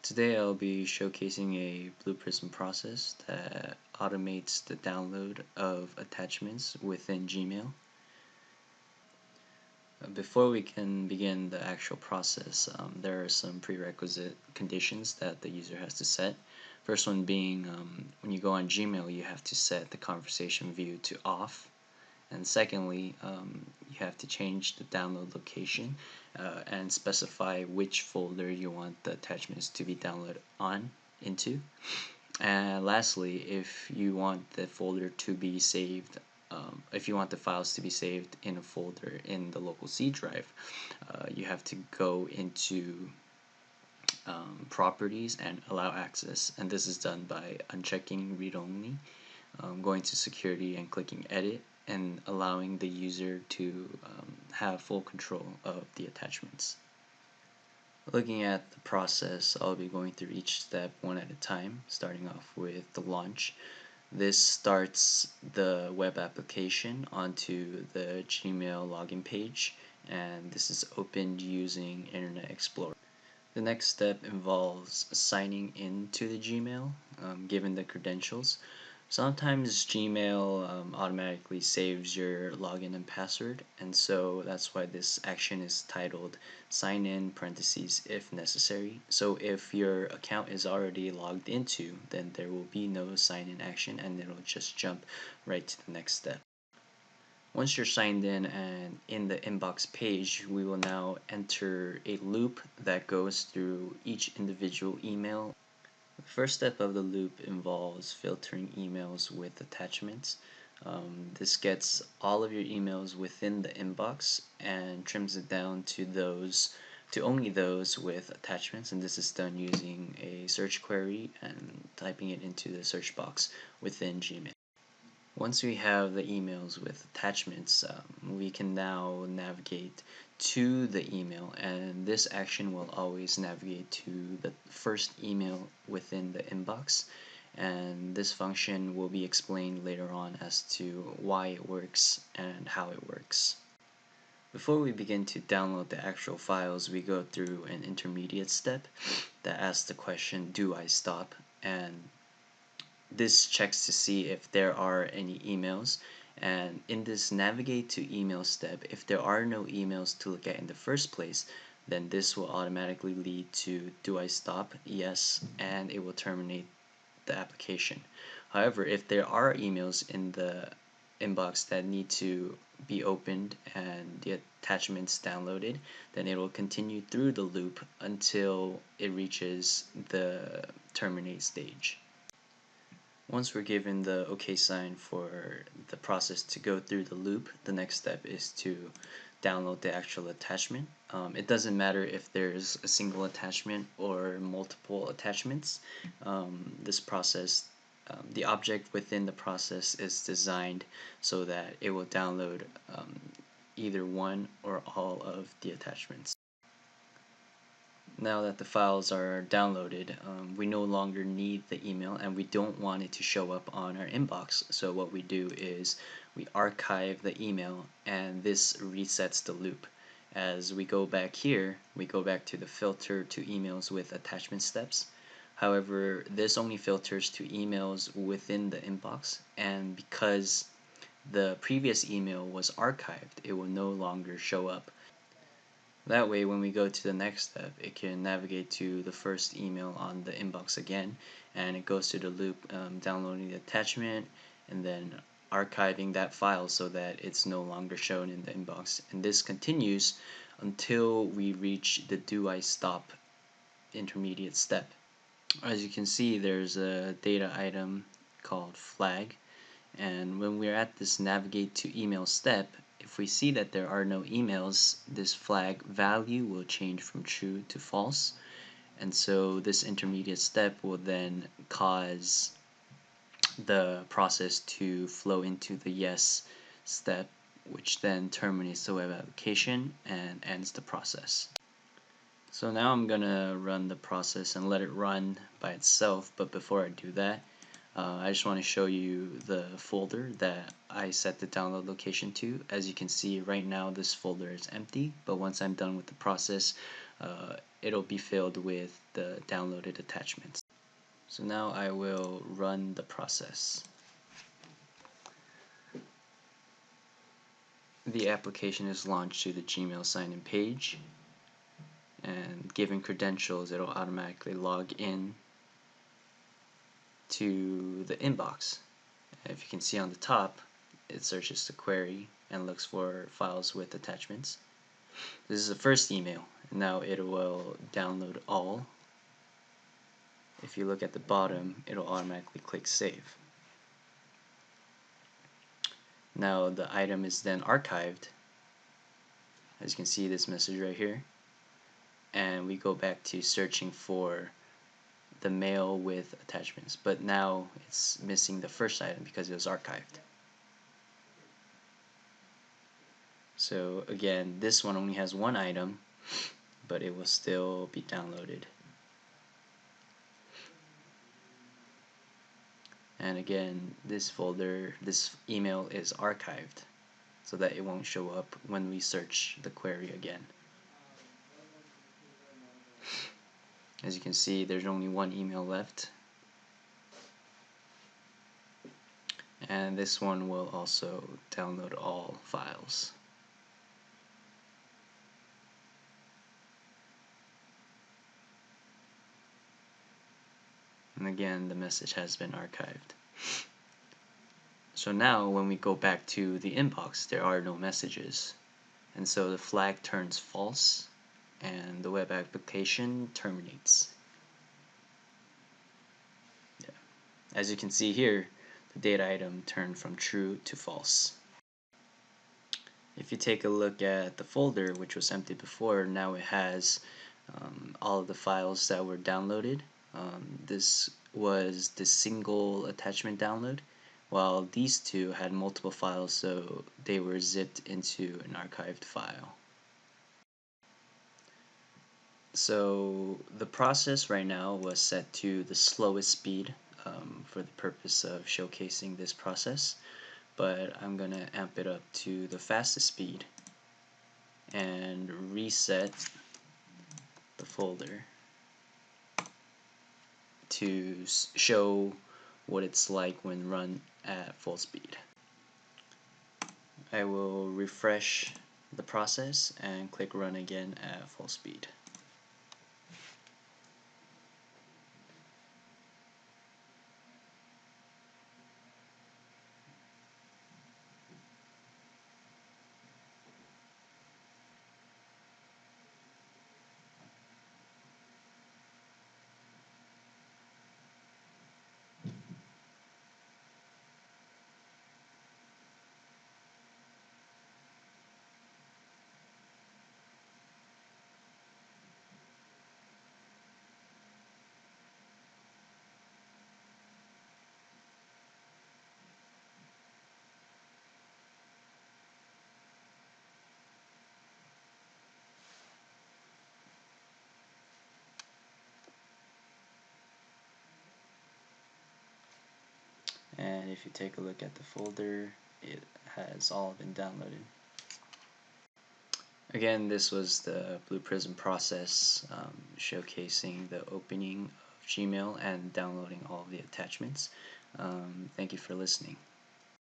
Today I'll be showcasing a BluePrism process that automates the download of attachments within Gmail. Before we can begin the actual process, there are some prerequisite conditions that the user has to set. First one being when you go on Gmail, you have to set the conversation view to off. And secondly, you have to change the download location and specify which folder you want the attachments to be downloaded into. And lastly, if you want the folder to be saved, if you want the files to be saved in a folder in the local C drive, you have to go into properties and allow access, and this is done by unchecking read only, going to security and clicking edit, and allowing the user to have full control of the attachments. Looking at the process, I'll be going through each step one at a time, starting off with the launch. This starts the web application onto the Gmail login page, and this is opened using Internet Explorer. The next step involves signing into the Gmail, given the credentials. Sometimes Gmail automatically saves your login and password, and so that's why this action is titled sign in parentheses if necessary. So if your account is already logged into, then there will be no sign in action and it'll just jump right to the next step. Once you're signed in and in the inbox page, we will now enter a loop that goes through each individual email. The first step of the loop involves filtering emails with attachments. This gets all of your emails within the inbox and trims it down to only those with attachments, and this is done using a search query and typing it into the search box within Gmail. Once we have the emails with attachments, we can now navigate to the email, and this action will always navigate to the first email within the inbox, and this function will be explained later on as to why it works and how it works. Before we begin to download the actual files, we go through an intermediate step that asks the question, do I stop? And this checks to see if there are any emails, and in this navigate to email step, if there are no emails to look at in the first place, then this will automatically lead to do I stop? Yes, and it will terminate the application. However, if there are emails in the inbox that need to be opened and the attachments downloaded, then it will continue through the loop until it reaches the terminate stage. Once we're given the OK sign for the process to go through the loop, the next step is to download the actual attachment. It doesn't matter if there's a single attachment or multiple attachments. This process, the object within the process is designed so that it will download either one or all of the attachments. Now that the files are downloaded, we no longer need the email and we don't want it to show up on our inbox. So what we do is we archive the email, and this resets the loop. As we go back here, we go back to the filter to emails with attachment steps. However, this only filters to emails within the inbox, and because the previous email was archived, it will no longer show up. That way, when we go to the next step, it can navigate to the first email on the inbox again, and it goes to the loop, downloading the attachment and then archiving that file so that it's no longer shown in the inbox. And this continues until we reach the do I stop intermediate step. As you can see, there's a data item called flag, and when we're at this navigate to email step, if we see that there are no emails, this flag value will change from true to false, and so this intermediate step will then cause the process to flow into the yes step, which then terminates the web application and ends the process. So now I'm gonna run the process and let it run by itself, but before I do that, I just want to show you the folder that I set the download location to. As you can see right now, this folder is empty, but once I'm done with the process, it'll be filled with the downloaded attachments. So now I will run the process. The application is launched to the Gmail sign-in page, and given credentials, it'll automatically log in to the inbox. If you can see on the top, it searches the query and looks for files with attachments. This is the first email, and now it will download all. If you look at the bottom, it'll automatically click save. Now the item is then archived, as you can see this message right here, and we go back to searching for the mail with attachments, but now it's missing the first item because it was archived. So again, this one only has one item, but it will still be downloaded. And again, this email is archived so that it won't show up when we search the query again. As you can see, there's only one email left, and this one will also download all files. And again, the message has been archived. So now when we go back to the inbox, there are no messages, and so the flag turns false and the web application terminates. As you can see here, the data item turned from true to false. If you take a look at the folder, which was empty before, now it has all of the files that were downloaded. This was the single attachment download, while these two had multiple files, so they were zipped into an archived file. So the process right now was set to the slowest speed for the purpose of showcasing this process, but I'm gonna amp it up to the fastest speed and reset the folder to show what it's like when run at full speed. I will refresh the process and click run again at full speed. And if you take a look at the folder, it has all been downloaded. Again, this was the BluePrism process showcasing the opening of Gmail and downloading all of the attachments. Thank you for listening.